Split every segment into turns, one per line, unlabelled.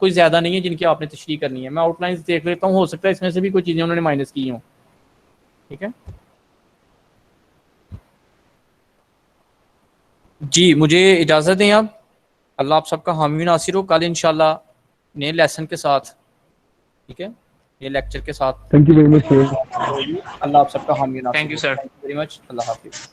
कोई ज़्यादा नहीं है जिनकी आपने तशरीह करनी है। मैं आउटलाइंस देख लेता हूँ, हो सकता है इसमें से भी कोई चीज़ें उन्होंने माइनस की हों। ठीक है जी, मुझे इजाज़त दें आप। अल्लाह आप सबका हामी नासिर हो। कल इंशाल्लाह नए लेसन के साथ, ठीक है, ये लेक्चर के साथ।
Thank you very much sir.
Allah आप सबका हामी नासिर
थैंक यू
हो।
Sir.
Thank you very much. Allah हाफिज़।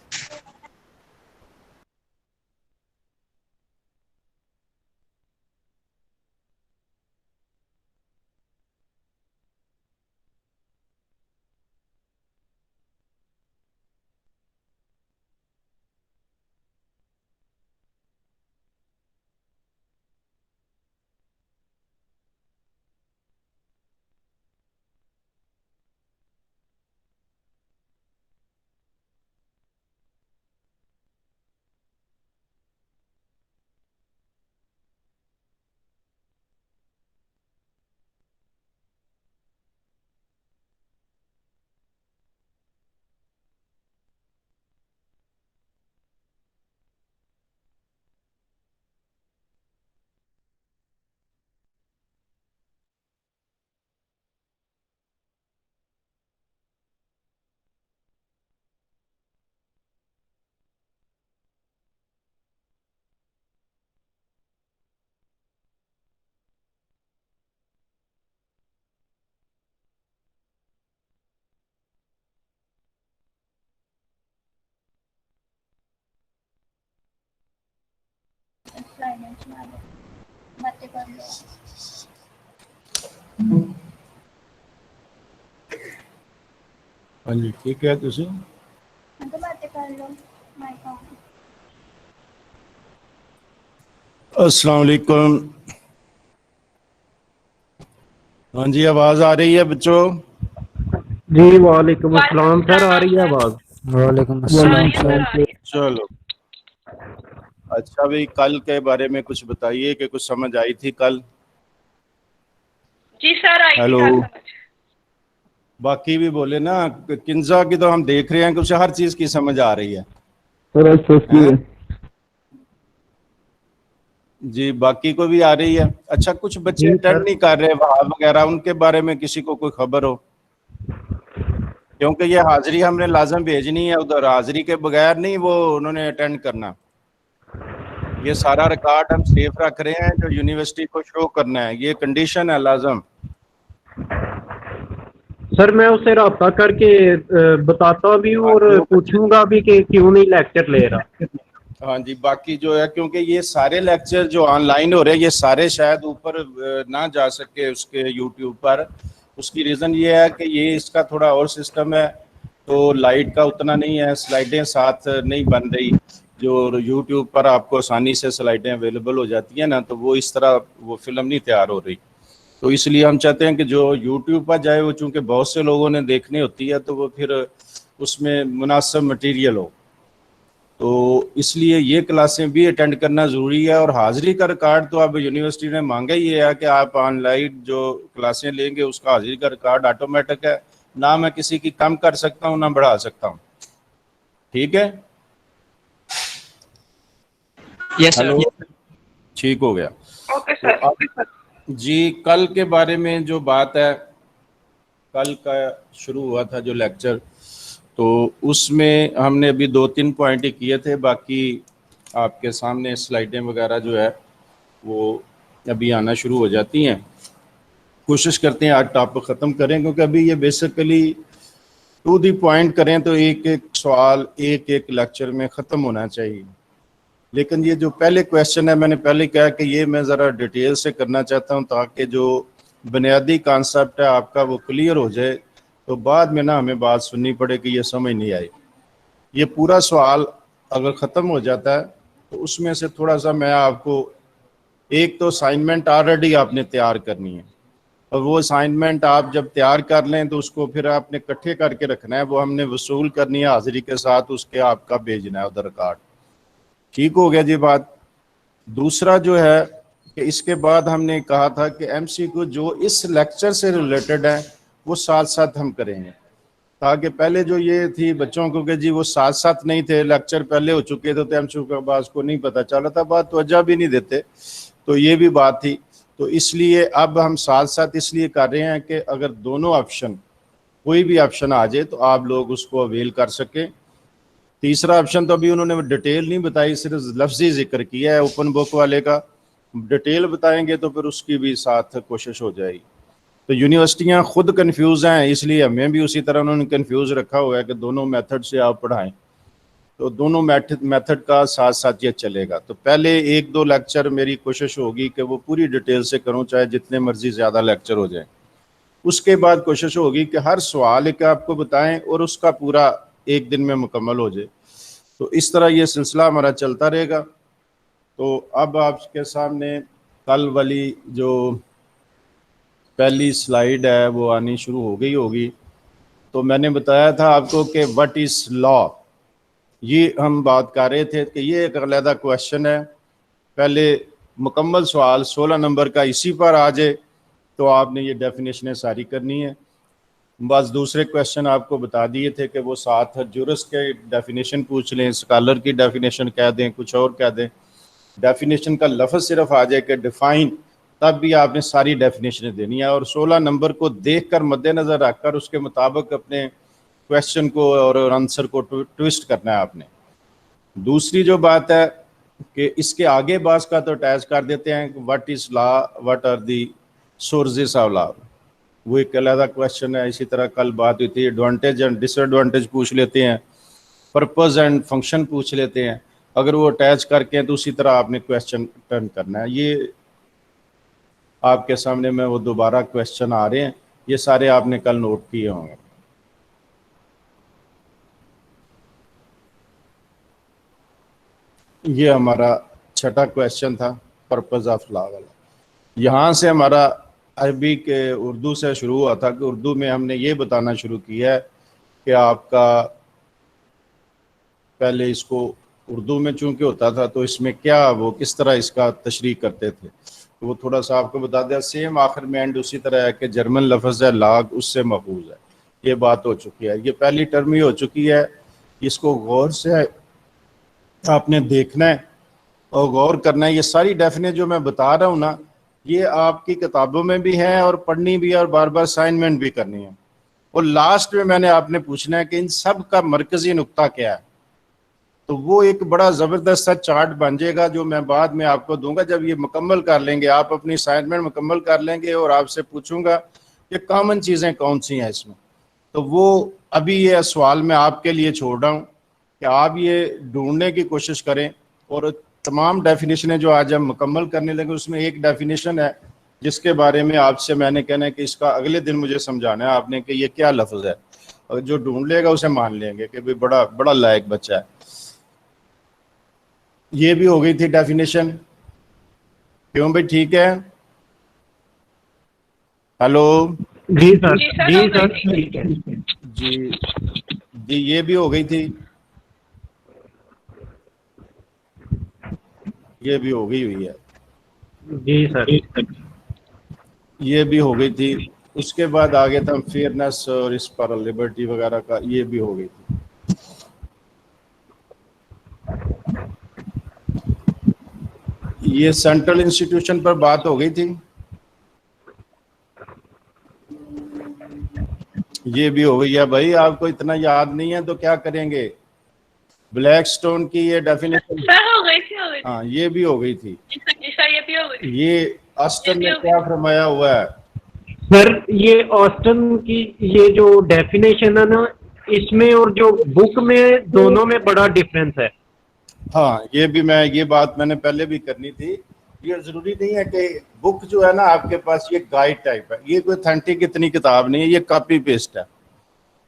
बातें कर लो।
हाँ जी ठीक है। तुसी
तो बातें कर लो। Mic on.
अस्सलाम वालेकुम। हाँ जी आवाज़ आ रही है बच्चों?
जी वालेकुम अस्सलाम सर, आ रही है आवाज़?
वालेकुम अस्सलाम सर।
चलो अच्छा भाई, कल के बारे में कुछ बताइए कि कुछ समझ आई थी कल?
जी सर, आई थी
हेलो,
कल समझ।
बाकी भी बोले ना। किंजा की तो हम देख रहे हैं कि उसे हर चीज की समझ आ रही है।
सर
हैं? जी बाकी को भी आ रही है। अच्छा कुछ बच्चे
जी
अटेंड
सर।
नहीं कर रहे वहां वगैरह, उनके बारे में किसी को कोई खबर हो? क्योंकि ये हाजिरी हमने लाजम भेजनी है उधर, हाजिरी के बगैर नहीं वो उन्होंने अटेंड करना। ये सारा रिकॉर्ड हम सेफ रख रहे हैं जो यूनिवर्सिटी को शो करना है, ये कंडीशन है लाजम।
सर मैं उससे रब्ता करके बताता भी हूँ और
जो
पूछूंगा भी कि क्यों नहीं लेक्चर ले रहा।
हाँ जी, बाकी जो है क्योंकि ये सारे लेक्चर जो ऑनलाइन हो रहे हैं ये सारे शायद ऊपर ना जा सके उसके यूट्यूब पर। उसकी रीज़न ये है कि ये इसका थोड़ा और सिस्टम है, तो लाइट का उतना नहीं है, स्लाइडें साथ नहीं बन रही। जो यूट्यूब पर आपको आसानी से स्लाइडें अवेलेबल हो जाती हैं ना, तो वो इस तरह वो फिल्म नहीं तैयार हो रही। तो इसलिए हम चाहते हैं कि जो यूट्यूब पर जाए वो, चूँकि बहुत से लोगों ने देखनी होती है, तो वो फिर उसमें मुनासिब मटीरियल हो। तो इसलिए ये क्लासें भी अटेंड करना ज़रूरी है। और हाज़िरी का रिकॉर्ड तो अब यूनिवर्सिटी ने मांगा ही है कि आप ऑनलाइन जो क्लासें लेंगे उसका हाज़िरी का रिकॉर्ड ऑटोमेटिक है, ना मैं किसी की कम कर सकता हूँ ना बढ़ा सकता हूँ। ठीक है?
Yes sir.
हेलो, ठीक हो गया।
ओके
तो
सर।
अब जी कल के बारे में जो बात है, कल का शुरू हुआ था जो लेक्चर, तो उसमें हमने अभी 2-3 पॉइंट ही किए थे। बाकी आपके सामने स्लाइडें वगैरह जो है वो अभी आना शुरू हो जाती हैं। कोशिश करते हैं आज टॉपिक ख़त्म करें, क्योंकि अभी ये बेसिकली टू दी पॉइंट करें तो एक एक सवाल एक एक लेक्चर में ख़त्म होना चाहिए। लेकिन ये जो पहले क्वेश्चन है, मैंने पहले कहा कि ये मैं ज़रा डिटेल से करना चाहता हूँ ताकि जो बुनियादी कॉन्सेप्ट है आपका वो क्लियर हो जाए, तो बाद में ना हमें बात सुननी पड़े कि ये समझ नहीं आई। ये पूरा सवाल अगर ख़त्म हो जाता है तो उसमें से थोड़ा सा मैं आपको, एक तो असाइनमेंट ऑलरेडी आपने तैयार करनी है, और वो असाइनमेंट आप जब तैयार कर लें तो उसको फिर आपने इकट्ठे करके रखना है, वो हमने वसूल करनी है हाजिरी के साथ, उसके आपका भेजना है उधर रिकॉर्ड। ठीक हो गया जी बात। दूसरा जो है कि इसके बाद हमने कहा था कि एमसीक्यू जो इस लेक्चर से रिलेटेड है वो साथ साथ हम करेंगे, ताकि पहले जो ये थी बच्चों को कि जी वो साथ साथ नहीं थे, लेक्चर पहले हो चुके थे तो एमसीक्यू के बाद को नहीं पता चला था, बात तो वजह भी नहीं देते, तो ये भी बात थी। तो इसलिए अब हम साथ साथ इसलिए कर रहे हैं कि अगर दोनों ऑप्शन, कोई भी ऑप्शन आ जाए तो आप लोग उसको अवेल कर सकें। तीसरा ऑप्शन तो अभी उन्होंने डिटेल नहीं बताई, सिर्फ लफ्जी जिक्र किया है ओपन बुक वाले का। डिटेल बताएंगे तो फिर उसकी भी साथ कोशिश हो जाएगी। तो यूनिवर्सिटियां खुद कंफ्यूज हैं, इसलिए हमें भी उसी तरह उन्होंने कंफ्यूज रखा हुआ है कि दोनों मेथड से आप पढ़ाएं। तो दोनों मेथड का साथ साथ ये चलेगा। तो पहले 1-2 लेक्चर मेरी कोशिश होगी कि वो पूरी डिटेल से करूं, चाहे जितने मर्जी ज़्यादा लेक्चर हो जाए। उसके बाद कोशिश होगी कि हर सवाल का आपको बताएं और उसका पूरा एक दिन में मुकम्मल हो जाए। तो इस तरह ये सिलसिला हमारा चलता रहेगा। तो अब आपके सामने कल वाली जो पहली स्लाइड है वो आनी शुरू हो गई होगी। तो मैंने बताया था आपको कि व्हाट इज़ लॉ, ये हम बात कर रहे थे कि ये एक अलग क्वेश्चन है। पहले मुकम्मल सवाल 16 नंबर का इसी पर आ जाए तो आपने ये डेफिनेशनें सारी करनी है। बस दूसरे क्वेश्चन आपको बता दिए थे कि वो साथ जुरिस के डेफिनेशन पूछ लें, स्कॉलर की डेफिनेशन कह दें, कुछ और कह दें। डेफिनेशन का लफ्ज़ सिर्फ आ जाए कि डिफ़ाइन, तब भी आपने सारी डेफिनेशनें देनी है और 16 नंबर को देखकर मद्देनज़र रखकर उसके मुताबिक अपने क्वेश्चन को और आंसर को ट्विस्ट करना है आपने। दूसरी जो बात है कि इसके आगे बास का तो अटैच कर देते हैं, what is law, what are the sources of law, वो एक अलग क्वेश्चन है। इसी तरह कल बात हुई थी, एडवांटेज एंड डिसएडवांटेज पूछ लेते हैं, पर्पस एंड फंक्शन पूछ लेते हैं। अगर वो अटैच करके हैं तो उसी तरह आपने क्वेश्चन टर्न करना है। ये आपके सामने में वो दोबारा क्वेश्चन आ रहे हैं, ये सारे आपने कल नोट किए होंगे। ये हमारा छठा क्वेश्चन था, पर्पस ऑफ लॉ वाला। यहाँ से हमारा अरबी के उर्दू से शुरू हुआ था कि उर्दू में हमने ये बताना शुरू किया है कि आपका पहले इसको उर्दू में चूंकि होता था तो इसमें क्या वो किस तरह इसका तशरीह करते थे, तो वो थोड़ा सा आपको बता दिया। सेम आखिर में एंड उसी तरह है कि जर्मन लफ्ज़ है लाग, उससे महफूज है। ये बात हो चुकी है, ये पहली टर्म ही हो चुकी है। इसको गौर से आपने देखना है और गौर करना है। ये सारी डेफिनेशन जो मैं बता रहा हूँ ना, ये आपकी किताबों में भी है और पढ़नी भी है और बार बार असाइनमेंट भी करनी है। और लास्ट में मैंने आपने पूछना है कि इन सब का मरकजी नुक्ता क्या है। तो वो एक बड़ा ज़बरदस्त सा चार्ट बन जाएगा जो मैं बाद में आपको दूंगा। जब ये मुकम्मल कर लेंगे, आप अपनी असाइनमेंट मुकम्मल कर लेंगे और आपसे पूछूंगा कि कॉमन चीज़ें कौन सी हैं इसमें, तो वो अभी ये सवाल मैं आपके लिए छोड़ रहा हूँ कि आप ये ढूंढने की कोशिश करें। और तमाम डेफिनेशनें जो आज हम मुकम्मल करने लगे, उसमें एक डेफिनेशन है जिसके बारे में आपसे मैंने कहना है कि इसका अगले दिन मुझे समझाना है आपने कि ये क्या लफ्ज़ है, और जो ढूंढ लेगा उसे मान लेंगे कि भाई बड़ा बड़ा लायक बच्चा है। ये भी हो गई थी डेफिनेशन, क्यों भाई, ठीक है? हेलो
जी सर, जी सर, ठीक है
जी जी, ये भी हो गई थी, ये भी हो गई हुई है,
जी सर,
ये भी हो गई थी। उसके बाद आगे था फेयरनेस और इस पर लिबर्टी वगैरह का, ये भी हो गई थी। ये सेंट्रल इंस्टीट्यूशन पर बात हो गई थी, ये भी हो गई है। भाई आपको इतना याद नहीं है तो क्या करेंगे? ब्लैकस्टोन की ये डेफिनेशन
हो गई थी, हो गई थी।
हाँ, ये भी हो गई थी।
जी सर, ये भी हो गई थी।
ये ऑस्टन ने क्या फरमाया हुआ है?
सर ये ऑस्टन की ये जो डेफिनेशन है ना, इसमें और जो बुक में दोनों में बड़ा डिफरेंस है।
हाँ, ये बात मैंने पहले भी करनी थी। ये जरूरी नहीं है कि बुक जो है ना आपके पास ये गाइड टाइप है, ये कोई ऑथेंटिक इतनी किताब नहीं है, ये कॉपी पेस्ट है।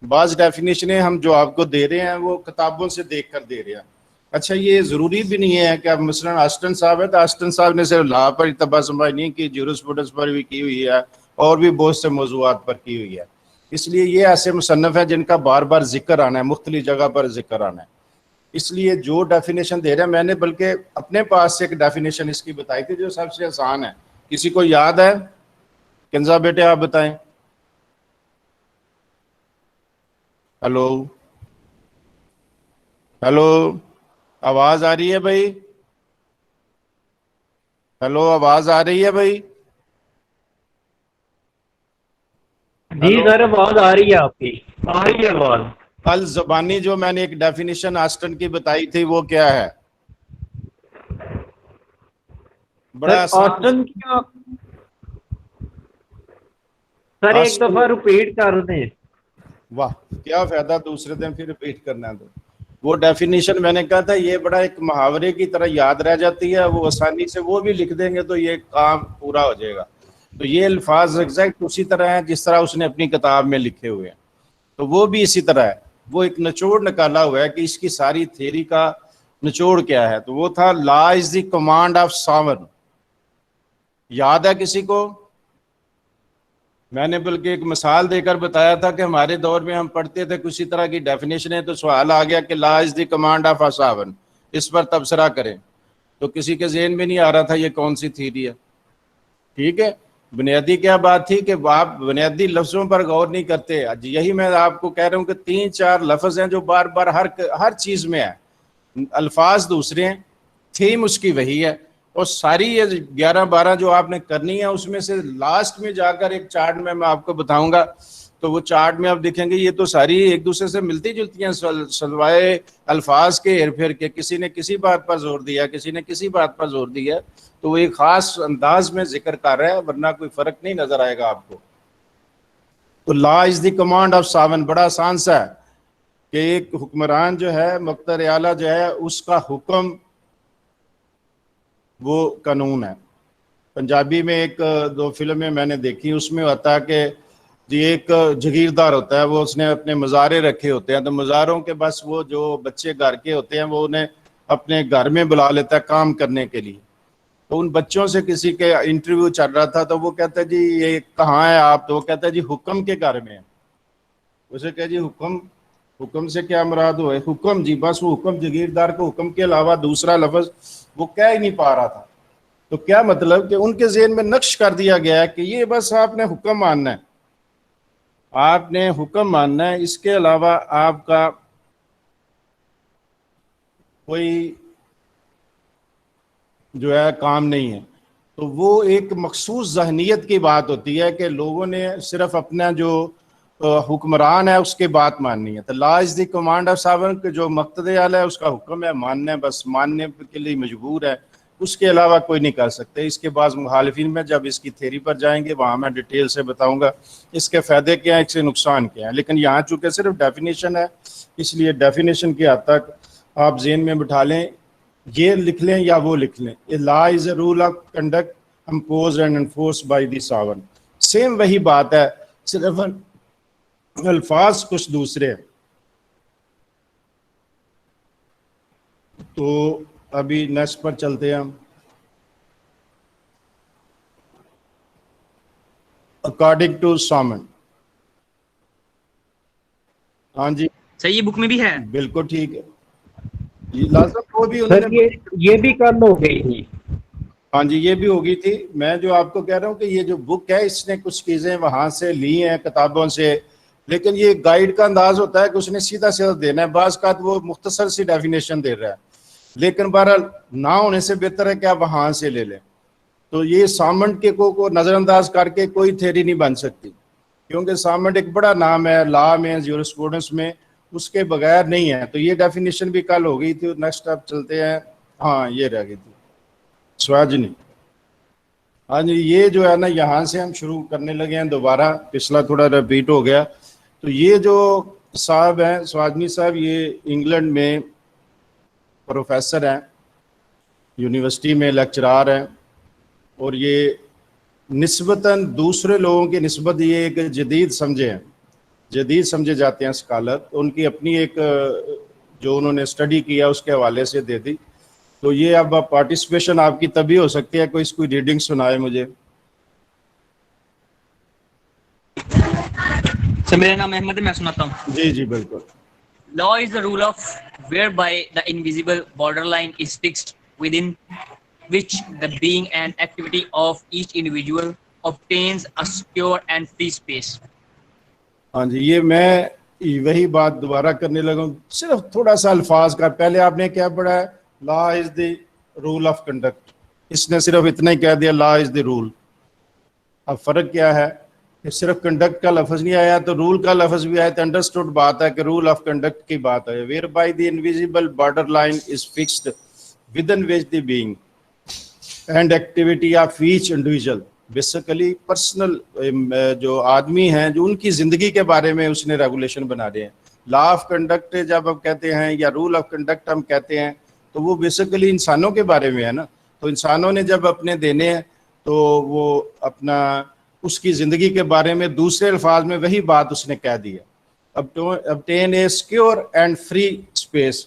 बाज डेफिनेशनें हम जो आपको दे रहे हैं वो किताबों से देख कर दे रहे हैं। अच्छा, ये ज़रूरी भी नहीं है कि अब मसलन ऑस्टन साहब है तो ऑस्टन साहब ने सिर्फ लॉ पर तबसमा नहीं की, जूरिस्प्रूडेंस पर भी की हुई है और भी बहुत से मौज़ूआत पर की हुई है। इसलिए ये ऐसे मुसन्नफ़ हैं जिनका बार बार जिक्र आना है, मुख्तलिफ जगह पर जिक्र आना है। इसलिए जो डेफिनेशन दे रहे हैं, मैंने बल्कि अपने पास से एक डेफिनेशन इसकी बताई थी जो सबसे आसान है। किसी को याद है? किंजा बेटे आप बताएं। हेलो हेलो, आवाज आ रही है भाई? हेलो, आवाज आ रही है भाई?
जी सर, आवाज आ रही है आपकी, आ रही है आवाज।
अल ज़बानी जो मैंने एक डेफिनेशन आस्टन की बताई थी वो क्या है? बड़ा
सर
आसान।
ऑस्टन की आप सर एक
ऑस्टन-
दफा रिपीट कर दें।
वाह, क्या फायदा दूसरे दिन फिर रिपीट करना है। तो वो डेफिनेशन मैंने कहा था ये बड़ा एक मुहावरे की तरह याद रह जाती है, वो आसानी से वो भी लिख देंगे तो ये काम पूरा हो जाएगा। तो ये अल्फाज एग्जैक्ट उसी तरह है जिस तरह उसने अपनी किताब में लिखे हुए हैं, तो वो भी इसी तरह है। वो एक निचोड़ निकाला हुआ है कि इसकी सारी थ्योरी का निचोड़ क्या है। तो वो था law is the command of sovereign. याद है किसी को? मैंने बल्कि एक मिसाल देकर बताया था कि हमारे दौर में हम पढ़ते थे किसी तरह की डेफिनेशन है तो सवाल आ गया कि law is the command of a sovereign, इस पर तबसरा करें। तो किसी के ज़हन में नहीं आ रहा था ये कौन सी थ्योरी है। ठीक है, बुनियादी क्या बात थी कि आप बुनियादी लफ्ज़ों पर गौर नहीं करते। आज यही मैं आपको कह रहा हूँ कि 3-4 लफ्ज़ हैं जो बार बार हर चीज़ में है, अल्फाज दूसरे हैं, थीम उसकी वही है। और सारी ये 11-12 जो आपने करनी है उसमें से लास्ट में जाकर एक चार्ट में मैं आपको बताऊंगा, तो वो चार्ट में आप देखेंगे ये तो सारी एक दूसरे से मिलती जुलती हैं, सलवाए अल्फाज के हेर फेर के। किसी ने किसी बात पर जोर दिया, किसी ने किसी बात पर जोर दिया, तो वो एक खास अंदाज में जिक्र कर रहा है, वरना कोई फर्क नहीं नजर आएगा आपको। तो law is the command of sovereign बड़ा आसान सा है कि एक हुक्मरान जो है, मुख्तर आला जो है, उसका हुक्म वो कानून है। पंजाबी में एक दो फिल्में मैंने देखी, उसमें होता है कि जी एक जगीरदार होता है, वो उसने अपने मज़ारे रखे होते हैं, तो मज़ारों के बस वो जो बच्चे घर के होते हैं वो उन्हें अपने घर में बुला लेता है काम करने के लिए। तो उन बच्चों से किसी के इंटरव्यू चल रहा था, तो वो कहता है जी ये कहाँ है आप? तो वो कहता है जी हुक्म के घर में है। उसे कहे जी हुक्म, हुक्म से क्या मुराद हो? हुक्म जी, बस वो हुक्म जगीरदार को हुक्म के अलावा दूसरा लफ्ज वो कह ही नहीं पा रहा था। तो क्या मतलब कि उनके ज़हन में नक्श कर दिया गया है कि ये बस आपने हुक्म मानना है, आपने हुक्म मानना है, इसके अलावा आपका कोई जो है काम नहीं है। तो वो एक मखसूस जहनीत की बात होती है कि लोगों ने सिर्फ अपना जो हुक्मरान है उसके बात माननी है। तो law is the command of sovereign के जो मक़्तदे आला है उसका हुक्म है, मानना है, बस मानने के लिए मजबूर है, उसके अलावा कोई नहीं कर सकते। इसके बाद मुखालिफिन में जब इसकी थ्योरी पर जाएंगे वहाँ मैं डिटेल से बताऊंगा इसके फ़ायदे क्या हैं, इससे नुकसान क्या है। लेकिन यहाँ चूँकि सिर्फ डेफिनेशन है, इसलिए डेफिनेशन की हद तक आप जेहन में बिठा लें, ये लिख लें या वो लिख लें। A law is a rule of conduct imposed and enforced by the sovereign. Same वही बात है, सिर्फ अल्फाज कुछ दूसरे हैं। तो अभी नेक्स्ट पर चलते हैं हम। अकॉर्डिंग टू सॉमन, हाँ जी
सही, ये बुक में भी है।
बिल्कुल ठीक है, ये लाजम वो भी
सर
उन्होंने,
ये भी कल हो गई थी।
हाँ जी ये भी होगी थी। मैं जो आपको कह रहा हूँ कि ये जो बुक है इसने कुछ चीज़ें वहाँ से ली हैं किताबों से, लेकिन ये गाइड का अंदाज होता है कि उसने सीधा सीधा देना है। बाज़ का वो मुख्तसर सी डेफिनेशन दे रहा है, लेकिन बहरहाल ना होने से बेहतर है कि आप वहाँ से ले लें। तो ये सामंड के को नज़रअंदाज करके कोई थ्योरी नहीं बन सकती, क्योंकि सामंड एक बड़ा नाम है लॉ में, यूरिस्प्रूडेंस में, उसके बगैर नहीं है। तो ये डेफिनेशन भी कल हो गई थी। नेक्स्ट आप चलते हैं, हाँ ये रह गई थी स्वाजनी। हाँ जी ये जो है ना, यहाँ से हम शुरू करने लगे हैं दोबारा, पिछला थोड़ा रिपीट हो गया। तो ये जो साहब हैं स्वाजनी साहब, ये इंग्लैंड में प्रोफेसर हैं, यूनिवर्सिटी में लेक्चरार हैं, और ये निस्बतन दूसरे लोगों की निस्बत ये एक जदीद समझे हैं, जदीद समझे जाते हैं स्कॉलर। तो उनकी अपनी एक जो उन्होंने स्टडी किया उसके हवाले से दे दी। तो ये अब पार्टिसिपेशन आपकी तभी हो सकती है कोई इसकी रीडिंग सुनाए मुझे।
सर मेरा नाम अहमद है, मैं सुनाता हूँ।
जी जी बिल्कुल।
Law is the rule of whereby the invisible borderline is fixed within which the being and activity of each individual obtains a secure and free space.
हाँ जी ये मैं वही बात दोबारा करने लगा हूँ, सिर्फ थोड़ा सा अल्फाज का। पहले आपने क्या पढ़ा है? Law is the rule of conduct, इसने सिर्फ इतना ही कह दिया लॉ इज द रूल। अब फ़र्क क्या है? कि सिर्फ कंडक्ट का लफ्ज नहीं आया तो रूल का लफ्ज भी आया, तो अंडरस्टूड बात है कि रूल ऑफ कंडक्ट की बात है। Whereby the invisible border line is fixed within which the being and activity of each individual. Basically personal जो आदमी हैं, जो उनकी जिंदगी के बारे में उसने रेगुलेशन बना रहे हैं। लॉ ऑफ कंडक्ट जब हम कहते हैं या रूल ऑफ कंडक्ट हम कहते हैं तो वो बेसिकली इंसानों के बारे में है ना। तो इंसानों ने जब अपने देने हैं तो वो अपना उसकी ज़िंदगी के बारे में दूसरे अल्फाज में वही बात उसने कह दी है। obtain a secure and free space,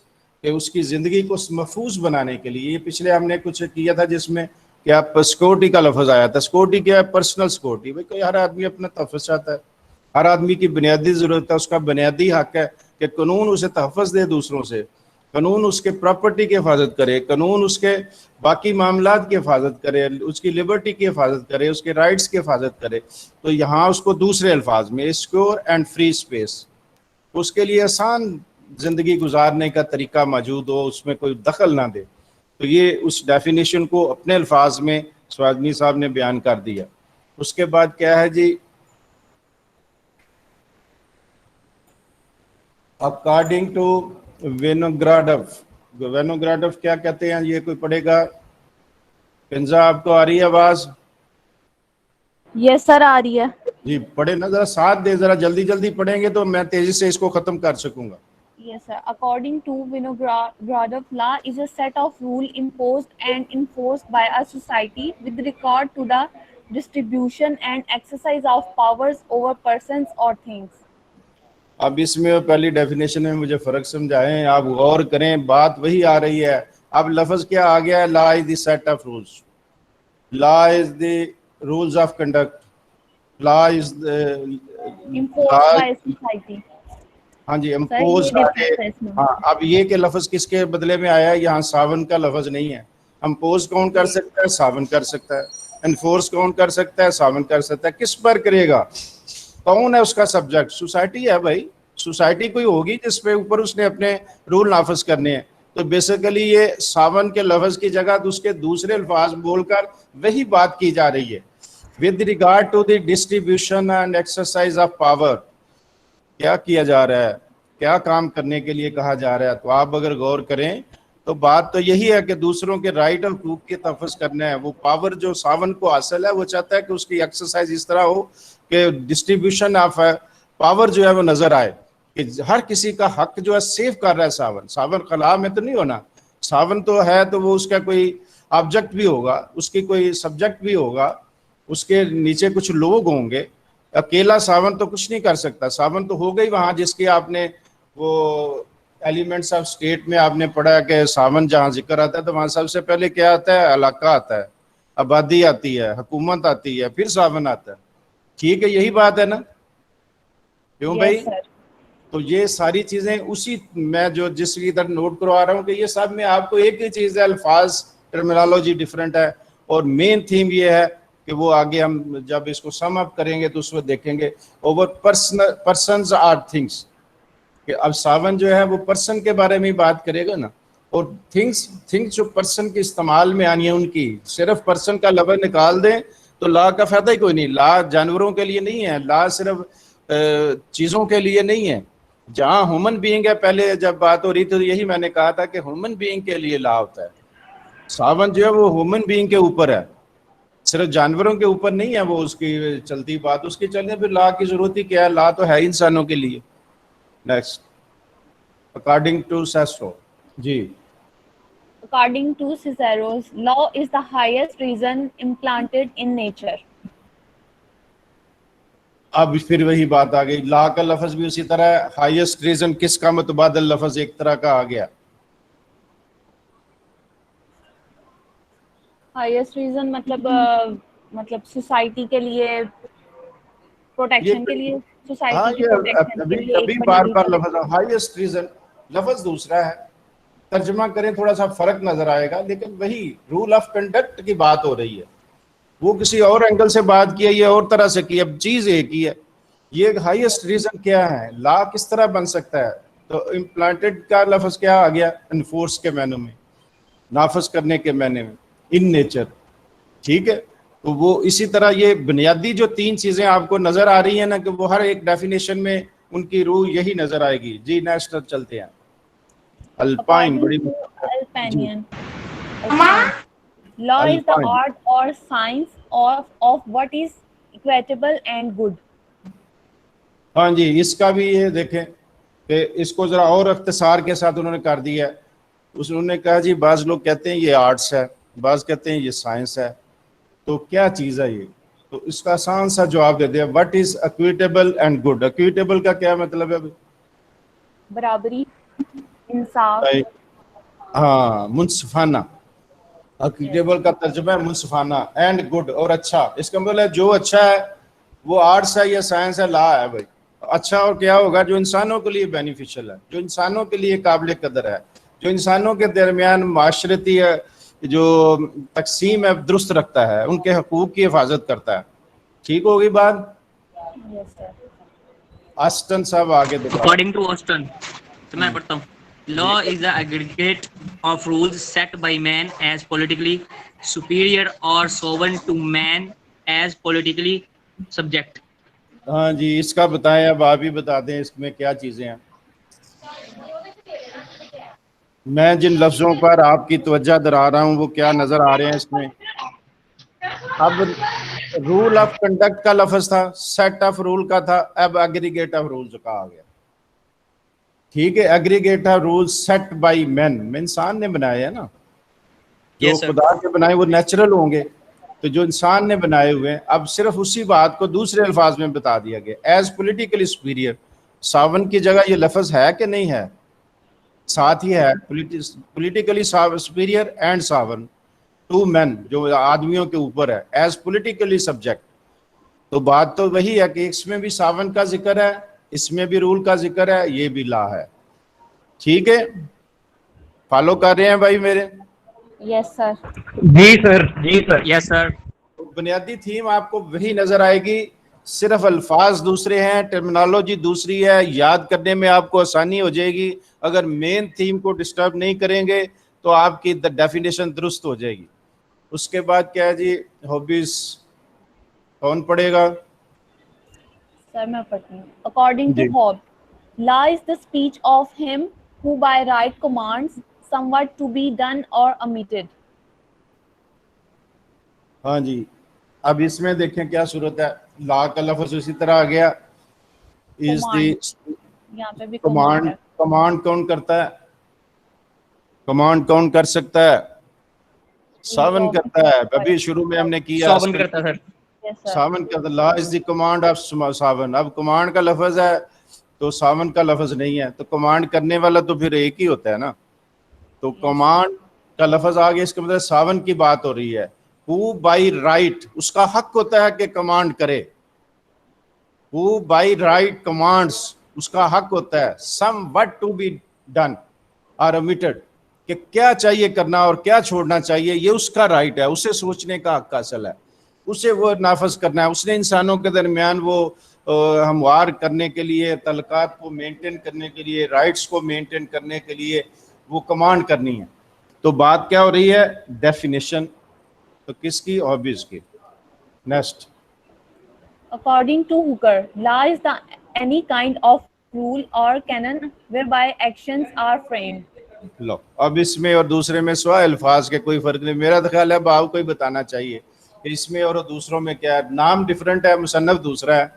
कि उसकी ज़िंदगी को महफूज बनाने के लिए। ये पिछले हमने कुछ किया था जिसमें कि आप सिक्योरिटी का लफ्ज़ आया था। सिक्योरिटी क्या है? Personal security. भाई कोई हर आदमी अपना तहफ़्फ़ुज़ चाहता है, हर आदमी की बुनियादी ज़रूरत है, उसका बुनियादी हक है कि कानून उसे तहफ़्फ़ुज़ दे दूसरों से, कानून उसके प्रॉपर्टी की हिफाजत करे, कानून उसके बाकी मामलात की हिफाजत करे, उसकी लिबर्टी की हिफाजत करे, उसके राइट्स की हिफाजत करे। तो यहाँ उसको दूसरे अल्फाज में सिक्योर एंड फ्री स्पेस, उसके लिए आसान ज़िंदगी गुजारने का तरीका मौजूद हो, उसमें कोई दखल ना दे। तो ये उस डेफिनेशन को अपने अल्फाज में स्वादनी साहब ने बयान कर दिया। उसके बाद क्या है जी, अकॉर्डिंग टू विनोग्राडव। विनोग्राडव क्या कहते हैं, ये कोई पढ़ेगा? पिंजा आपको आ रही है आवाज?
यस सर, आ रही है।
जी पढ़े ना, जरा साथ दे, जरा जल्दी जल्दी पढ़ेंगे तो मैं तेजी से इसको खत्म कर सकूंगा।
Yes, sir. According to Vinogradov, law is a set of rules imposed and enforced by a society with regard to the distribution and exercise of powers over persons or things.
अब इसमें पहली डेफिनेशन में मुझे फर्क समझाएं, आप गौर करें, बात वही आ रही है। अब लफ्ज क्या आ गया है? Law is the set of rules, law is the rules of conduct, law is the
Imposed by a society.
हाँ जी,
Sir,
इम्पोज।
ये difference है इसमें।
हाँ, अब ये के लफ्ज किसके बदले में आया है? यहाँ सावन का लफ्ज नहीं है। इम्पोज कौन कर सकता है? सावन कर सकता है। इन्फोर्स कौन कर सकता है? सावन कर सकता है। किस पर करेगा? कौन है उसका सब्जेक्ट? सोसाइटी है भाई। सोसाइटी कोई होगी जिसपे ऊपर उसने अपने रूल नाफिज करने हैं। तो बेसिकली ये सावन के लफ्ज की जगह तो उसके दूसरे अल्फाज बोलकर वही बात की जा रही है। With regard to the distribution and exercise of power, क्या किया जा रहा है, क्या काम करने के लिए कहा जा रहा है? तो आप अगर गौर करें तो बात तो यही है कि दूसरों के राइट और हकूक के तहफ़्फ़ुज़ करना है। वो पावर जो सावन को हासिल है वो चाहता है कि उसकी एक्सरसाइज इस तरह हो कि डिस्ट्रीब्यूशन ऑफ पावर जो है वो नज़र आए, कि हर किसी का हक जो है सेव कर रहा है सावन। सावन खला में तो नहीं होना, सावन तो है तो वो उसका कोई ऑब्जेक्ट भी होगा, उसकी कोई सब्जेक्ट भी होगा, उसके नीचे कुछ लोग होंगे। अकेला सावन तो कुछ नहीं कर सकता। सावन तो हो गई वहाँ जिसकी आपने वो एलिमेंट्स ऑफ स्टेट में आपने पढ़ा है कि सावन जहाँ जिक्र आता है तो वहाँ सबसे पहले क्या आता है? इलाका आता है, आबादी आती है, हुकूमत आती है, फिर सावन आता है। ठीक है, यही बात है ना? क्यों भाई?
Yes, sir.
तो ये सारी चीजें उसी मैं जो जिसकी इधर नोट करवा रहा हूँ कि ये सब में आपको एक ही चीज है, अल्फाज टर्मिनोलॉजी डिफरेंट है, और मेन थीम ये है कि वो आगे हम जब इसको सम अप करेंगे तो उसमें देखेंगे ओवर पर्सन्स आर थिंग्स, कि अब सावन जो है वो पर्सन के बारे में बात करेगा ना, और थिंग्स जो पर्सन के इस्तेमाल में आनी है उनकी। सिर्फ पर्सन का लफ्ज़ निकाल दें तो लॉ का फायदा ही कोई नहीं। लॉ जानवरों के लिए नहीं है, लॉ सिर्फ चीज़ों के लिए नहीं है। जहाँ ह्यूमन बीइंग है, पहले जब बात हो रही थी तो यही मैंने कहा था कि ह्यूमन बीइंग के लिए लॉ होता है। सावन जो है वो ह्यूमन बीइंग के ऊपर है, सिर्फ जानवरों के ऊपर नहीं है वो उसकी चलती बात। उसकी चलने फिर लॉ की जरूरत ही क्या है? लॉ तो है इंसानों के लिए। Next, according to Cicero ji.
According to Cicero's, law is the highest reason implanted in nature.
अब फिर वही बात आ गई, लॉ का लफ्ज भी उसी तरह है। हाईएस्ट रीजन किसका मुतबादल लफ्ज एक तरह का आ गया?
Highest reason मतलब सोसाइटी के लिए, प्रोटेक्शन के लिए,
हाँ,
सोसाइटी की
ये
प्रोटेक्शन के
अभी
लिए
अभी
एक
बार
बड़ी
बार लफ्ज हाईएस्ट रीजन, लफ्ज दूसरा है, तर्जमा करें थोड़ा सा फर्क नजर आएगा, लेकिन वही रूल ऑफ कंडक्ट की बात हो रही है। वो किसी और एंगल से बात की है, ये और तरह से की, अब चीज एक ही है। ये हाईएस्ट रीजन क्या है? लॉ किस तरह बन सकता है? तो इम्प्लांटेड का लफ्ज क्या आ गया? इन्फोर्स के मैनू में, नाफज करने के मैंने में, इन नेचर। ठीक है, तो वो इसी तरह ये बुनियादी जो 3 चीजें आपको नजर आ रही है ना, कि वो हर एक डेफिनेशन में उनकी रूह यही नजर आएगी। जी नेक्स्ट चलते हैं। अल्पाइन बड़ी
According to Alpanian, law is the
Alpine.
art or science of what is equitable and good.
हाँ जी, इसका भी ये देखें कि इसको जरा और अख्तसार के साथ उन्होंने कर दिया है। उन्होंने कहा जी बाज लोग कहते हैं ये आर्ट्स है, बाज कहते हैं ये साइंस है, तो क्या चीज़ है ये? तो इसका आसान सा जवाब दे दिया, what is equitable and good. Equitable का क्या मतलब है अभी?
बराबरी, इंसाफ,
हाँ, मुनसिफाना। इक्विटेबल का तर्जुमा है मुनसिफाना, एंड गुड और अच्छा। इसका मतलब है जो अच्छा है वो आर्ट्स है या साइंस है, ला है भाई। अच्छा और क्या होगा? जो इंसानों के लिए बेनिफिशियल है, जो इंसानों के लिए काबिल कदर है, जो इंसानों के दरमियान माशरती जो तकसीम है दुरुस्त रखता है, उनके हकूक की हिफाजत करता है। ठीक होगी बात?
yes sir.
ऑस्टन साहब आगे देखो।
According to Austin, तो मैं पढ़ता हूँ, law is the aggregate of rules set by man as politically superior or sovereign to man as politically subject.
हाँ जी, इसका बताएं, अब आप ही बता दें इसमें क्या चीजें हैं। मैं जिन लफ्जों पर आपकी तवज्जो दिला रहा हूँ वो क्या नजर आ रहे हैं इसमें? अब रूल ऑफ कंडक्ट का लफ्ज था, सेट ऑफ रूल का था, अब एग्रीगेट ऑफ रूल्स का आ गया। ठीक है, aggregate of rules set by man, इंसान ने बनाए है ना, जो
Yes, sir.
खुदा के बनाए वो नेचुरल होंगे, तो जो इंसान ने बनाए हुए हैं, अब सिर्फ उसी बात को दूसरे अल्फाज में बता दिया गया। एज पोलिटिकली सुपीरियर, सावन की जगह ये लफ्ज है कि नहीं है? साथ ही है, politically superior and sworn to man, जो आदमियों के ऊपर है, एज पोलिटिकली सब्जेक्ट। तो बात तो वही है कि इसमें भी सावन का जिक्र है, इसमें भी रूल का जिक्र है, ये भी ला है। ठीक है, फॉलो कर रहे हैं भाई मेरे?
yes sir.
जी सर, जी सर।
Yes, sir.
बुनियादी थीम आपको वही नजर आएगी, सिर्फ अल्फाज दूसरे हैं, टर्मिनोलॉजी दूसरी है, याद करने में आपको आसानी हो जाएगी। अगर मेन थीम को डिस्टर्ब नहीं करेंगे तो आपकी डेफिनेशन दुरुस्त हो जाएगी। उसके बाद क्या है जी, हॉबीज कौन पढ़ेगा?
Sir, मैं पढ़ती हूँ। According to
ji.
Hobbes, law is the speech of him who by right commands somewhat to be done or omitted.
हाँ जी, अब इसमें देखें क्या सूरत है। ला का लफ्ज उसी तरह आ गया। इज दी
यहाँ पे भी
कमांड,
command है।
कमांड कौन करता है? कमांड कौन कर सकता है? सावन करता है। अभी शुरू में हमने किया
सावन करता है, सर।
Yes sir.
सावन का ला इज द कमांड ऑफ सावन। अब कमांड का लफ्ज है तो सावन का लफ्ज नहीं है, तो कमांड करने वाला तो फिर एक ही होता है ना। तो कमांड का लफ्ज आ गया, इसका मतलब सावन की बात हो रही है। हु बाई राइट, उसका हक होता है कि कमांड करे। हु बाई राइट कमांड्स, उसका हक होता है। Some what to be done are omitted, कि क्या चाहिए करना और क्या छोड़ना चाहिए, ये उसका राइट है, उसे सोचने का हक हासिल है, उसे वो नाफज करना है। उसने इंसानों के दरमियान वो हमवार करने के लिए, तलकात को मेंटेन करने के लिए, राइट्स को मेंटेन करने के लिए वो कमांड करनी है। तो बात क्या हो रही है? डेफिनेशन। तो किसकी? हॉबीज की। Next.
According to Hooker, law is the any kind of rule or canon whereby actions are framed.
लो, अब इसमें और दूसरे में सवा अल्फाज के कोई फर्क नहीं। मेरा तो ख्याल है बाव को ही बताना चाहिए कि इसमें और दूसरों में क्या है। नाम डिफरेंट है, मुसन्नफ दूसरा है।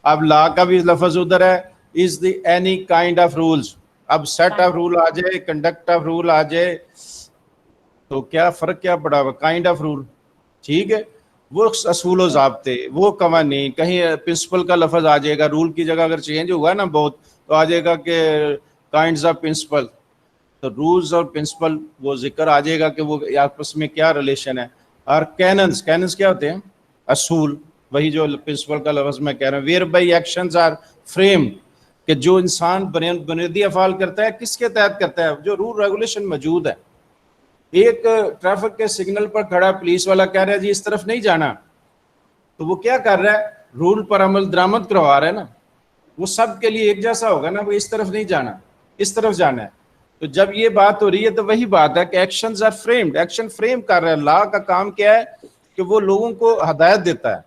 अब ला का भी लफ्ज उधर है, is the any kind of rules. अब सेट ऑफ रूल आ जाए, कंडक्ट ऑफ रूल आ जाए, तो क्या फर्क क्या पड़ा हुआ? काइंड ऑफ रूल, ठीक है, वो असूल ज़ाब्ते, वो कवानीन। कहीं प्रिंसिपल का लफ्ज आ जाएगा, रूल की जगह अगर चेंज हुआ ना बहुत, तो आ जाएगा कि काइंड्स ऑफ प्रिंसिपल। तो रूल्स और प्रिंसिपल वो जिक्र आ जाएगा कि वो आपस में क्या रिलेशन है। और कैनन्स, कैनन्स क्या होते हैं? असूल, वही जो प्रिंसिपल का लफ्ज मैं कह रहा हूँ। Whereby actions are framed, कि जो इंसान बुनियादी अफाल करता है किसके तहत करता है? जो रूल रेगुलेशन मौजूद है। एक ट्रैफिक के सिग्नल पर खड़ा पुलिस वाला कह रहा है जी इस तरफ नहीं जाना, तो वो क्या कर रहा है? रूल पर अमल दरामद करवा रहा है ना। वो सब के लिए एक जैसा होगा ना, वो इस तरफ नहीं जाना, इस तरफ जाना है। तो जब ये बात हो रही है तो वही बात है कि actions are framed, action frame कर रहा है। लॉ का काम क्या है? कि वो लोगों को हदायत देता है,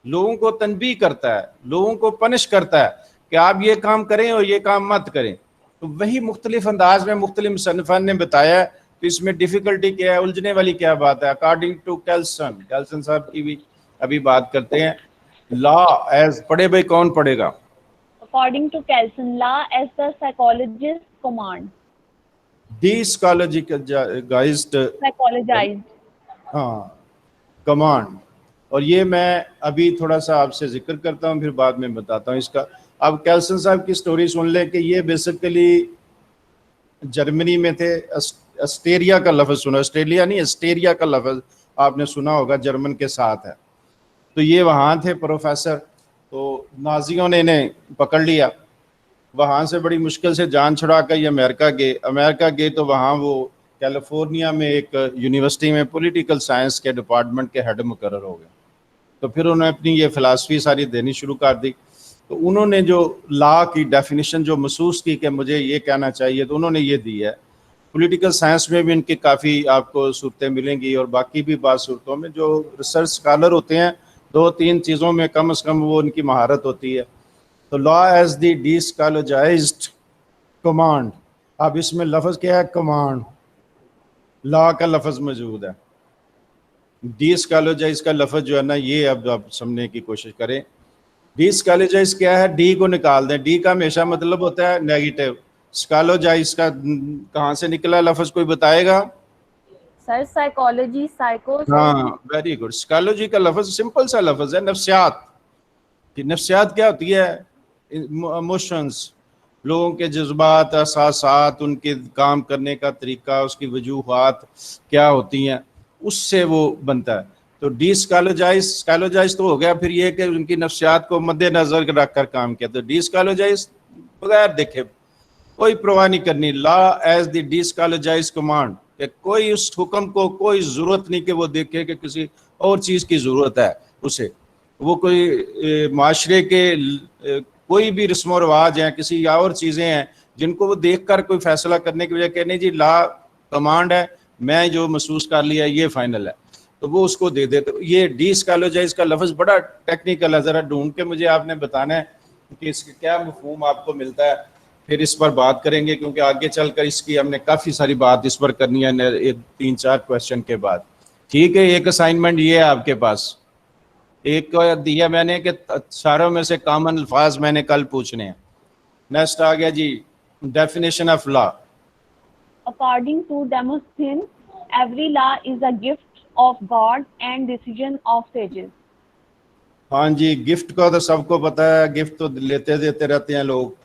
लोगों को तनबीह करता है, लोगों को पनिश करता है कि आप ये काम करें और ये काम मत करें। तो वही मुख्तलिफ अंदाज में मुख्तलिफ मुसन्निफ़ान ने बताया है। तो इसमें डिफ़िकल्टी क्या है, उलझने वाली क्या बात है? अकॉर्डिंग टू कैल्सन साहब की भी अभी बात करते हैं। लॉ एज पढ़े भाई, कौन पढ़ेगा?
According to Kelson, law as the psychologist command.
Psychologized
Psychologized.
हाँ, कमांड। और ये मैं अभी थोड़ा सा आपसे जिक्र करता हूँ, फिर बाद में बताता हूँ इसका। अब कैल्सन साहब की स्टोरी सुन लें कि ये बेसिकली जर्मनी में थे। अस्टेरिया का लफ्ज़ सुना, ऑस्ट्रेलिया नहीं, अस्टेरिया का लफ्ज़ आपने सुना होगा, जर्मन के साथ है। तो ये वहाँ थे प्रोफेसर, तो नाजियों ने इन्हें पकड़ लिया। वहाँ से बड़ी मुश्किल से जान छुड़ा कर ये अमेरिका गए। तो वहाँ वो कैलिफोर्निया में एक यूनिवर्सिटी में पॉलिटिकल साइंस के डिपार्टमेंट के हेड मुकर्रर हो गए। तो फिर उन्होंने अपनी ये फ़िलासफ़ी सारी देनी शुरू कर दी। तो उन्होंने जो लॉ की डेफिनेशन जो महसूस की कि मुझे ये कहना चाहिए, तो उन्होंने ये दी है। पॉलिटिकल साइंस में भी इनकी काफ़ी आपको सूरतें मिलेंगी, और बाकी भी बात सूरतों में जो रिसर्च स्कॉलर होते हैं, 2-3 चीज़ों में कम से कम वो उनकी महारत होती है। तो लॉ एज द डिस्कॉलोजाइज्ड कमांड। अब इसमें लफ्ज़ क्या है? कमांड। लॉ का लफ्ज़ मौजूद है। डिस्कॉलोजाइज का लफ्ज़ जो है ना, ये अब आप समझने की कोशिश करें। डिस्कॉलोजाइज क्या है? डी को निकाल दें। डी का हमेशा मतलब होता है नेगेटिव। स्कॉलोजाइज का कहाँ से निकला लफ्ज़, कोई बताएगा?
Sir psychology, psycho.
हाँ, वेरी गुड। स्कॉलोजी का लफ्ज़ सिंपल सा लफ्ज़ है, नफ्सियात। कि नफ्सियात क्या होती है? इमोशंस, लोगों के जज्बात, एहसासात, उनके काम करने का तरीका, उसकी वजूहात क्या होती हैं, उससे वो बनता है। तो डिस्कॉलोजाइज तो हो गया फिर ये कि उनकी नफ्सियात को मद्देनजर रख कर काम किया। तो डिस्कॉलोजाइज बगैर देखे, कोई परवाह नहीं करनी। लॉ एज द डिस्कॉलोजाइज कमांड, कि कोई उस हुक्म को कोई ज़रूरत नहीं कि वो देखे कि किसी और चीज़ की ज़रूरत है उसे। वो कोई माशरे के कोई भी रस्म व रवाज हैं, किसी और चीज़ें हैं जिनको वो देख कर कोई फैसला करने की वजह कहने जी लॉ कमांड है, मैं जो महसूस कर लिया ये फाइनल है, तो वो उसको दे दे। तो ये डिस्कॉलोजाइज का लफ्ज़ बड़ा टेक्निकल है, ज़रा ढूंढ के मुझे आपने बताना है कि इसका क्या मफहूम आपको मिलता है, फिर इस पर बात करेंगे, क्योंकि आगे चलकर इसकी हमने काफ़ी सारी बात इस पर करनी है 3-4 क्वेश्चन के बाद। ठीक है, एक असाइनमेंट ये है आपके पास, एक दिया मैंने कि सारों में से कॉमन अल्फाज मैंने कल पूछने हैं। नेक्स्ट आ गया जी, definition of law.
According to Demosthenes, every law is a gift of God and decision of sages.
हाँ जी, गिफ्ट का तो सबको पता है, गिफ्ट तो लेते देते रहते हैं लोग।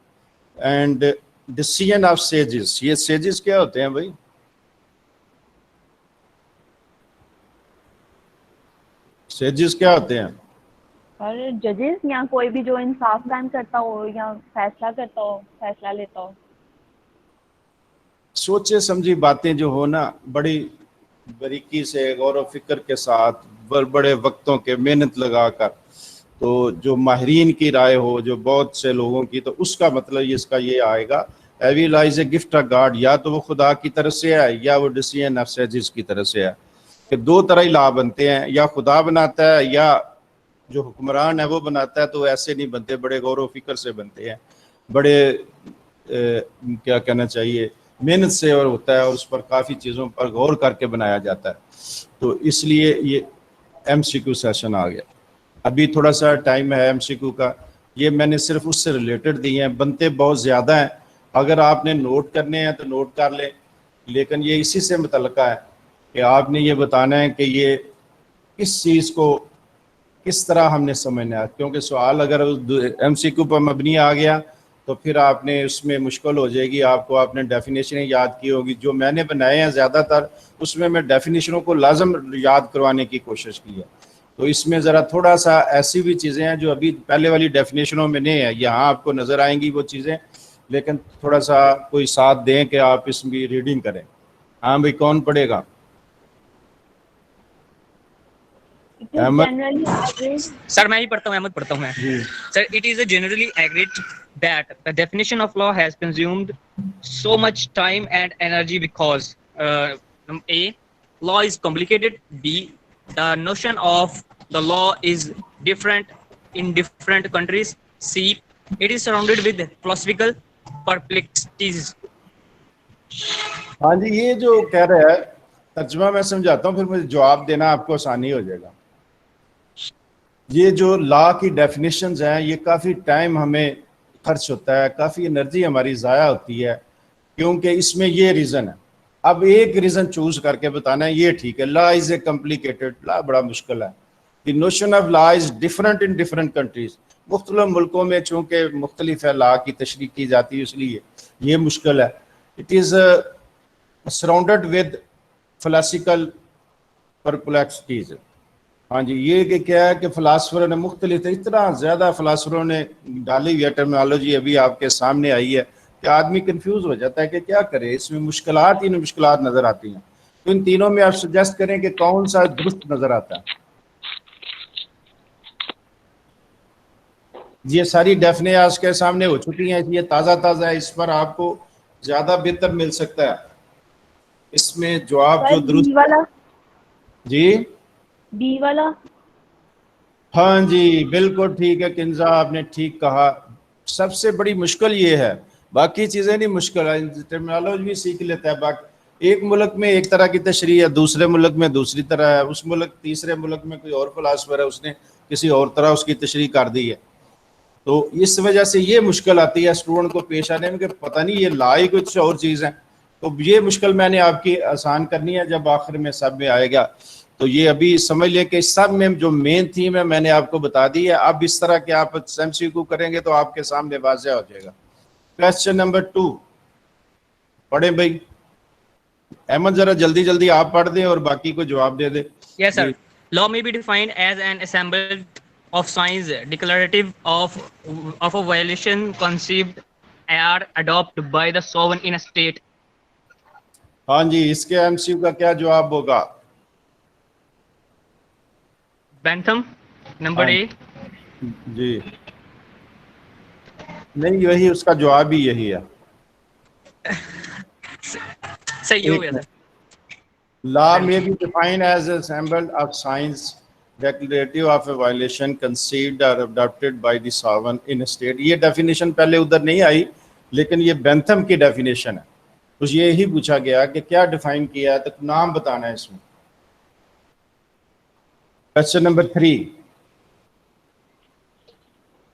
एंड डिसीजन ऑफ सेजेस, ये सेजेस क्या होते हैं भाई? सेजेस क्या होते हैं?
और जजेस या कोई भी जो इंसाफ कायम करता हो या फैसला करता हो, फैसला लेता हो।
सोचे समझी बातें जो हो ना, बड़ी बारीकी से गौर व फिक्र के साथ, बड़े वक्तों के मेहनत लगाकर, तो जो माहिरीन की राय हो, जो बहुत से लोगों की, तो उसका मतलब इसका ये आएगा, every law is a gift of God. या तो वो खुदा की तरफ से है या वो डिसीजन ऑफ सेजेस की तरफ से है। कि दो तरह ही लॉ बनते हैं, या खुदा बनाता है या जो हुक्मरान है वो बनाता है। तो ऐसे नहीं बनते, बड़े गौर व फिक्र से बनते हैं, बड़े क्या कहना चाहिए, मेहनत से और होता है, और उस पर काफ़ी चीज़ों पर गौर करके बनाया जाता है। तो इसलिए ये MCQ सेशन आ गया। अभी थोड़ा सा टाइम है MCQ का, ये मैंने सिर्फ उससे रिलेटेड दिए हैं, बनते बहुत ज़्यादा हैं। अगर आपने नोट करने हैं तो नोट कर लें, लेकिन ये इसी से मुतल्लिक़ है कि आपने ये बताना है कि ये किस चीज़ को किस तरह हमने समझना है। क्योंकि सवाल अगर MCQ पर मबनी आ गया तो फिर आपने उसमें मुश्किल हो जाएगी आपको। आपने डेफिनेशन याद की होगी, जो मैंने बनाए हैं ज़्यादातर उसमें मैं डेफिनेशनों को लाजम याद करवाने की कोशिश की है। तो इसमें ज़रा थोड़ा सा ऐसी भी चीज़ें हैं जो अभी पहले वाली डेफिनेशनों में नहीं है, यहाँ आपको नज़र आएंगी वो चीज़ें, लेकिन थोड़ा सा कोई साथ दें कि आप इसमें रीडिंग करें। हाँ भाई, कौन पढ़ेगा?
सर मैं ही पढ़ता हूँ, अहमद पढ़ता हूँ मैं। Sir, it is generally agreed that the definition of law has consumed so much time and energy because A, law is complicated, B, the notion of the law is different in different countries. C, it is surrounded with philosophical perplexities.
हाँ जी, ये जो कह रहा है तर्जुमा मैं समझाता हूँ, फिर मुझे जवाब देना आपको आसानी हो जाएगा। ये जो लॉ की डेफिनेशंस हैं, ये काफ़ी टाइम हमें खर्च होता है, काफ़ी एनर्जी हमारी ज़ाया होती है, क्योंकि इसमें ये रीज़न है। अब एक रीज़न चूज करके बताना है, ये ठीक है। Law is a complicated, law बड़ा मुश्किल है। The notion of law is different in different countries. मुख्तलिफ मुल्कों में चूँकि मुख्तलिफ है लॉ की तशरीह की जाती है, इसलिए ये मुश्किल है। It is surrounded with philosophical perplexities. हाँ जी, ये कि क्या है कि फ़िलासफ़रों ने मुख्तलिफ, इतना ज़्यादा फ़िलासफ़रों ने डाली हुई है टर्मिनोलॉजी, अभी आपके सामने आई है कि आदमी कंफ्यूज हो जाता है कि क्या करे। इसमें मुश्किलात ही मुश्किलात नज़र आती हैं। तो इन तीनों में आप सजेस्ट करें कि कौन सा दुरुस्त नज़र आता है। ये सारी डेफिने आज के सामने हो चुकी हैं, ये ताज़ा है, इस पर आपको ज़्यादा बेहतर मिल सकता है। इसमें जवाब जो दुरुस्त
वाला
जी
बी वाला,
हाँ जी बिल्कुल ठीक है किंजा, आपने ठीक कहा। सबसे बड़ी मुश्किल ये है, बाकी चीज़ें नहीं मुश्किल है, टर्मिनोलॉजी भी सीख लेता है। बाकी एक मुल्क में एक तरह की तशरीह है, दूसरे मुल्क में दूसरी तरह है, उस मुल्क तीसरे मुल्क में कोई और फिलासफर है, उसने किसी और तरह उसकी तशरीह कर दी है। तो इस वजह से ये मुश्किल आती है स्टूडेंट को पेश आने में कि पता नहीं ये ला ही कुछ और चीज़ है। तो ये मुश्किल मैंने आपकी आसान करनी है जब आखिर में सब में आएगा। तो ये अभी समझ लिया कि सब में जो मेन थीम है मैंने आपको बता दी है। अब इस तरह के आप MCQ करेंगे तो आपके सामने वाज़ेह हो जाएगा। क्वेश्चन नंबर 2 पढ़े भाई। अहमद जरा जल्दी जल्दी आप पढ़ दें और बाकी को जवाब दे दे।
Yes, sir. Law may be defined as an assemblage of signs declarative of a violation conceived or adopted by the sovereign in a state.
हाँ जी, इसके MCQ का क्या जवाब होगा?
Bentham, number
हाँ।
A.
जी नहीं, यही उसका जवाब ही यही है।
सही हो गया sir.
Law may be defined as a assemblage of signs declarative of a violation conceived or adopted by the sovereign in a state। ये डेफिनेशन पहले उधर नहीं आई, लेकिन ये बेंथम की डेफिनेशन है। तो ये ही पूछा गया कि क्या डिफाइन किया है, तो नाम बताना है इसमें। Question number 3।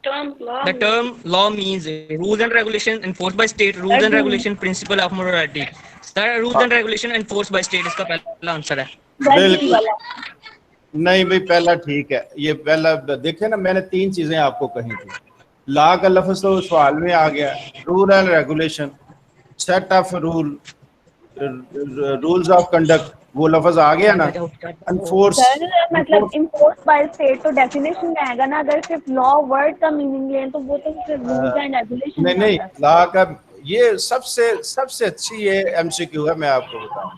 The term law means rules and regulation enforced by state, rules and regulation principle of morality. Sir, rules and regulation enforced by state इसका पहला आंसर है।
बिल्कुल नहीं भाई, पहला ठीक है। ये पहला देखे ना, मैंने 3 चीजें आपको कही थी। लॉ का लफ्ज तो सवाल में आ गया, rule and regulation, set of rule, rules of conduct, वो लफ्ज आ गया ना। एनफोर्स
मतलब इम्पोज बाय स्टेट तो डेफिनेशन में आएगा ना। अगर सिर्फ लॉ वर्ड का मीनिंग लें तो वो तो सिर्फ रूल्स एंड रेगुलेशन।
नहीं, लॉ का ये सबसे अच्छी ये MCQ है, मैं आपको बताऊं।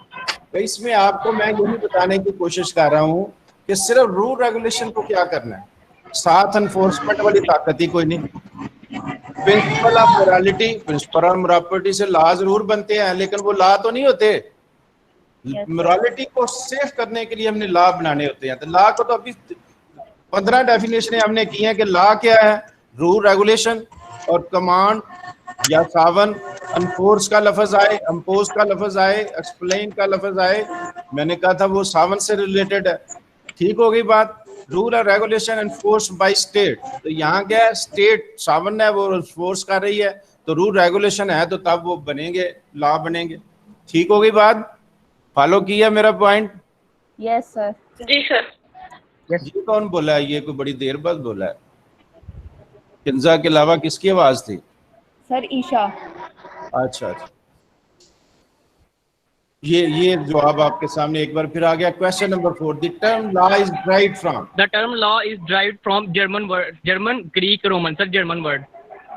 तो इसमें आपको मैं यही बताने की कोशिश कर रहा हूँ कि सिर्फ रूल रेगुलेशन को क्या करना है, साथ एनफोर्समेंट वाली ताकत ही कोई नहीं। Principle of morality, principle of morality से लॉ जरूर बनते हैं, लेकिन वो लॉ तो नहीं होते। मोरालिटी को सेफ करने के लिए हमने लॉ बनाने होते हैं। तो लॉ को तो अभी 15 डेफिनेशन हमने की हैं कि लॉ क्या है, रूल रेगुलेशन और कमांड या सावन। अनफोर्स का लफ्ज आए, अम्पोज का लफ्ज आए, एक्सप्लेन का लफ्ज आए, मैंने कहा था वो सावन से रिलेटेड है। ठीक हो गई बात। रूल और रेगुलेशन एनफोर्स बाय स्टेट, तो यहाँ क्या है, स्टेट सावन है वो एनफोर्स कर रही है, तो रूल रेगुलेशन है तो तब वो बनेंगे, लॉ बनेंगे। ठीक हो गई बात, फॉलो किया मेरा पॉइंट?
Yes sir.
जी सर।
ये कौन बोला है? ये कोई बड़ी देर बाद बोला है। किंजा के अलावा किसकी आवाज थी?
सर ईशा।
अच्छा, ये जवाब आपके सामने एक बार फिर आ गया। Question number 4, the term law is derived from.
The term law is derived from German word, German, Greek, Roman, sir, German word.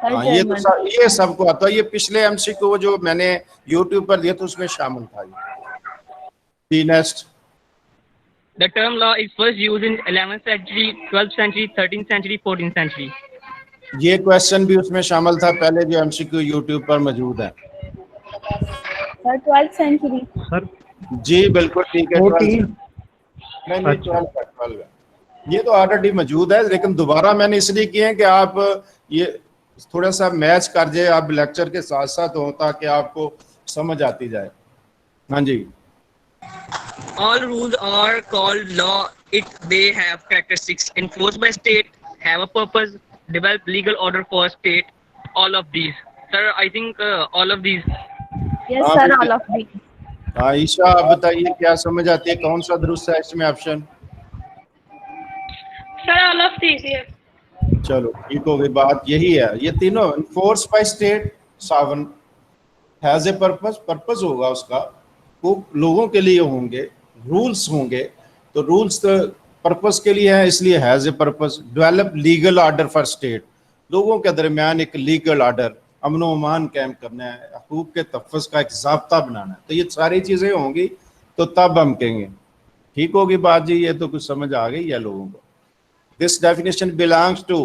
हाँ, ये सबको आता है। ये पिछले MCQ जो मैंने YouTube पर दिया था उसमें शामिल था। ये next.
The term law is first used in 11th century, 12th century, 13th century, 14th century.
ये क्वेश्चन भी उसमें शामिल था पहले जो MCQ YouTube पर मौजूद है।
Sir 12th century.
सर
जी बिल्कुल ठीक है। नहीं नहीं,
अच्छा।
12 है। ये तो ऑलरेडी मौजूद है, लेकिन दोबारा मैंने इसलिए किए हैं कि आप ये थोड़ा सा मैच कर जाए, आप लेक्चर के साथ साथ हो, ताकि आपको समझ आती जाए। हाँ जी।
All rules are called law. They have characteristics enforced by state, have a purpose, develop legal order for state. All of these, sir. I think all of these.
Yes,
हाँ,
sir,
बिल्कुल।
all of these.
आयशा, आप बताइए क्या समझ आती है, कौन सा दुरुस्त है इसमें option?
Sir, all of these. Yes.
चलो ठीक हो गई, बात यही है। ये तीनों enforce by state, 7 has a purpose होगा उसका, वो लोगों के लिए होंगे, रूल्स होंगे, तो रूल्स तो पर्पस के लिए है, इसलिए has a purpose. Develop legal order for state, लोगों के दरमियान एक लीगल ऑर्डर, अमन व अमान कायम करना है, हकूक के तहफ़्फ़ुज़ का एक ज़ाब्ता बनाना है। तो ये सारी चीज़ें होंगी तो तब हम कहेंगे। ठीक होगी बात जी, ये तो कुछ समझ आ गई है लोगों को। दिस डेफिनेशन बिलोंग्स टू,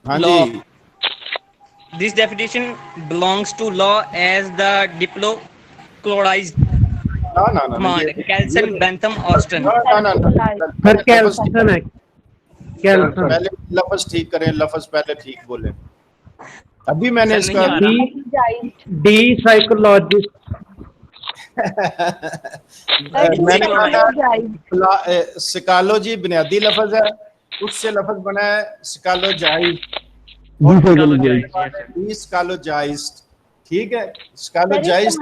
हाँ जी,
This definition belongs to law as the diplochloride
ना
command. Kelson, Bentham, Austin.
ना
सर कैल्सन है, कैल्सन।
पहले लफ्ज ठीक करें, लफ्ज पहले ठीक बोले। अभी मैंने
सर,
इसका
नहीं
डी साइकोलॉजिस्ट।
मैंने कहा सिकालोजी बुनियादी लफ्ज है, उससे लफ्ज बना है सिकालोजाइज, स्कालोजाइज्ड। ठीक है, स्कालोजाइज्ड,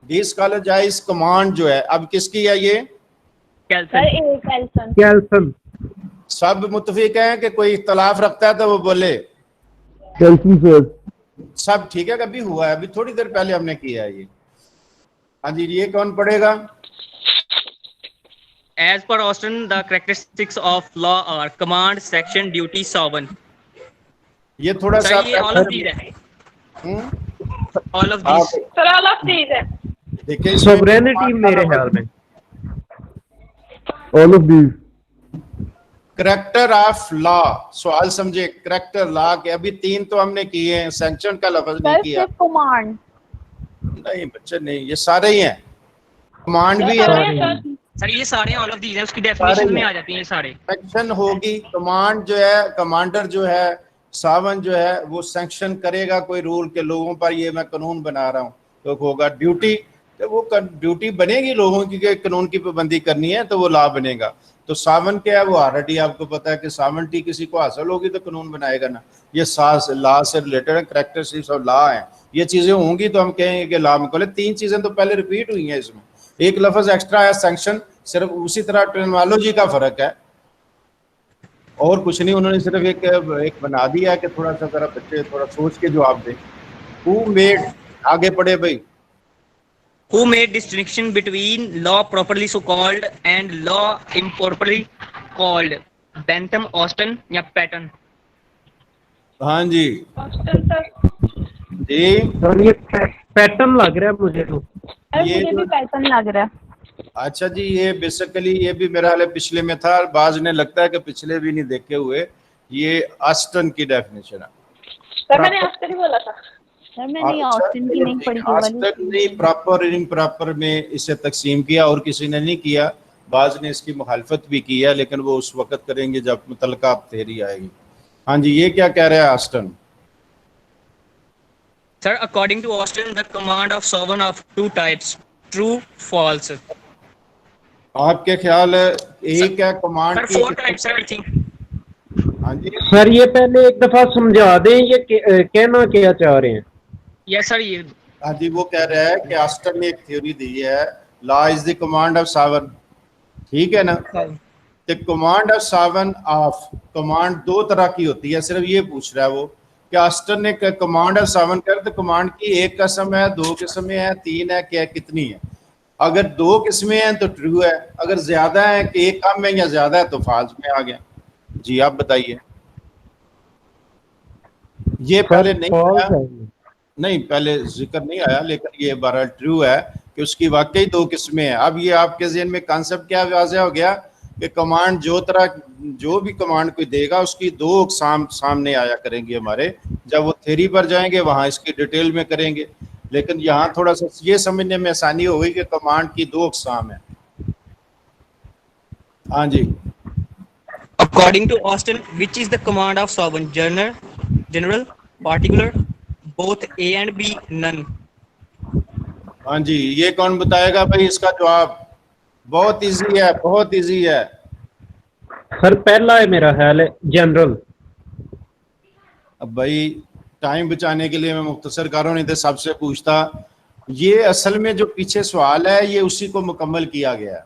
डिस्कालोजाइज कमांड जो है, अब किसकी है ये?
Kelson.
कैल्सन।
सब मुत्तफिक हैं कि कोई इख्तलाफ रखता है तो वो बोले। सब ठीक है, कभी हुआ है, अभी थोड़ी देर पहले हमने किया है ये। हाँ जी, ये कौन पढ़ेगा?
As per Austin, the characteristics of law are command, section, duty, sovereign.
ये थोड़ा सा
Sir, ये all of these है. All of these.
Sir, all of these.
देखिए,
सोवरेनिटी मेरे ख्याल में।
All of these.
Character of law, सवाल समझे, करेक्टर लॉ के अभी 3 तो हमने किए हैं, सैंक्शन का लफ्ज नहीं किया।
कमांड
नहीं बच्चे नहीं, ये सारे ही हैं, कमांड भी है,
सर ये सारे all of these है, उसकी डेफिनेशन में आ जाती हैं ये सारे।
सैंक्शन होगी, कमांड जो है, कमांडर जो है, सावन जो है, वो सैंक्शन करेगा कोई रूल के लोगों पर, ये मैं कानून बना रहा हूँ, तो होगा ड्यूटी, तो वो ड्यूटी बनेगी लोगों की कि कानून की पाबंदी करनी है, तो वो लॉ बनेगा। तो सावन क्या है, वो ऑलरेडी आपको पता है कि सावनटी किसी को हासिल होगी तो कानून बनाएगा ना। ये लॉ से रिलेटेड है, करेक्टरिस्टिक्स ऑफ लॉ है, ये चीजें होंगी तो हम कहेंगे कि लॉ में खोले। 3 चीजें तो पहले रिपीट हुई हैं इसमें, एक लफ्ज एक्स्ट्रा है सैंक्शन, सिर्फ उसी तरह टर्मिनोलॉजी का फर्क है और कुछ नहीं। उन्होंने सिर्फ एक बना दिया कि थोड़ा सा जरा बच्चे थोड़ा सोच के जवाब दें। हु मेड, आगे पढ़े भाई।
Who made distinction between law properly so called and law improperly called? Bentham, Austin या Patton?
हाँ जी
Austin, sir.
जी,
और ये पैटर्न लग रहा है मुझे तो।
ये
मुझे भी पैटर्न लग रहा है।
अच्छा जी, ये बेसिकली ये भी मेरा हाल पिछले में था, बाज ने लगता है कि पिछले भी नहीं देखे हुए। ये ऑस्टन की डेफिनेशन है।
सर मैंने Austin ही बोला था।
सर मैंने ऑस्टिन की नहीं पढ़ी थी वाली।
ऑस्टन ने प्रॉपर और इम्प्रॉपर में इसे तकसीम किया और किसी ने नहीं किया। बाज ने इसकी मुखालफत भी की है, लेकिन वो उस वक्त करेंगे जब मुतलका थ्योरी आएगी। हाँ जी, ये क्या कह रहा है Austin?
Sir, according to Austin, the command of sovereign of 2 types: true, false.
आपके ख्याल है एक है कमांड
Sir,
की?
4 types, sir, I think.
हाँ जी,
सर ये पहले एक दफा समझा दें, ये कहना क्या चाह रहे हैं?
Yes, sir. ये
हाँ जी, वो कह रहा है कि ऑस्टन ने एक थ्योरी दी है, law is the command of sovereign. ठीक है ना? तो command of sovereign of, command 2 तरह की होती है, सिर्फ ये पूछ रहा है वो कि ऑस्टन ने कमांड ऑफ सॉवरेन कर, तो कमांड की 1 किस्म है, 2 किस्में हैं, 3 है, क्या कितनी है? अगर 2 किस्में हैं तो ट्रू है, अगर ज्यादा है कि एक कम है या ज्यादा है तो फॉल्स में आ गया। जी आप बताइए। ये पहले नहीं आया, नहीं पहले जिक्र नहीं आया, लेकिन ये बहरहाल ट्रू है कि उसकी वाकई 2 किस्में हैं। अब ये आपके ज़हन में कॉन्सेप्ट क्या वाज़ेह हो गया कि कमांड जो भी कमांड कोई देगा उसकी 2 अक़साम सामने आया करेंगे हमारे। जब वो थ्योरी पर जाएंगे वहाँ इसकी डिटेल में करेंगे, लेकिन यहाँ थोड़ा सा ये समझने में आसानी हो गई कि कमांड की 2 अक़साम है। हाँ जी,
According to Austin, which is the command of sovereign general, particular, both A and B, none.
हाँ जी, ये कौन बताएगा भाई इसका जवाब? बहुत इजी है, बहुत इजी है।
सर पहला है मेरा ख्याल है, जनरल।
अब भाई टाइम बचाने के लिए मैं मुख्तसर कर रहा हूँ, नहीं तो सबसे पूछता। ये असल में जो पीछे सवाल है ये उसी को मुकम्मल किया गया है।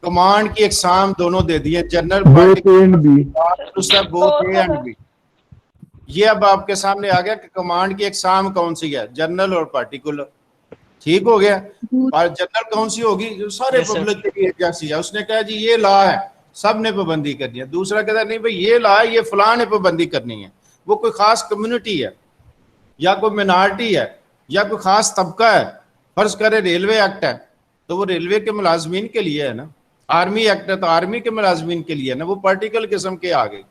कमांड की एग्जाम दोनों दे दिए, जनरल दूसरा बोथ ए एंड बी। ये अब आपके सामने आ गया कि कमांड की एग्जाम कौन सी है, जनरल और पार्टिकुलर। ठीक हो गया। और जनरल कौन सी होगी? जो सारे पब्लिक की एजेंसी है, उसने कहा जी ये लॉ है, सब ने पाबंदी करनी है। दूसरा कहता है नहीं भाई ये लॉ है, ये फलां ने पाबंदी करनी है। वो कोई खास कम्युनिटी है या कोई मिनॉरिटी है या कोई खास तबका है। फर्ज करे रेलवे एक्ट है तो वो रेलवे के मुलाजमीन के लिए है ना, आर्मी एक्ट है तो आर्मी के मुलाजमीन के लिए है ना, वो पार्टिकल किस्म के आ गए।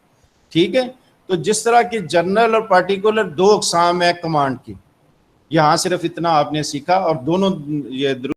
ठीक है, तो जिस तरह की जनरल और पार्टिकुलर दो अकसाम है कमांड की, यहाँ सिर्फ इतना आपने सीखा। और दोनों ये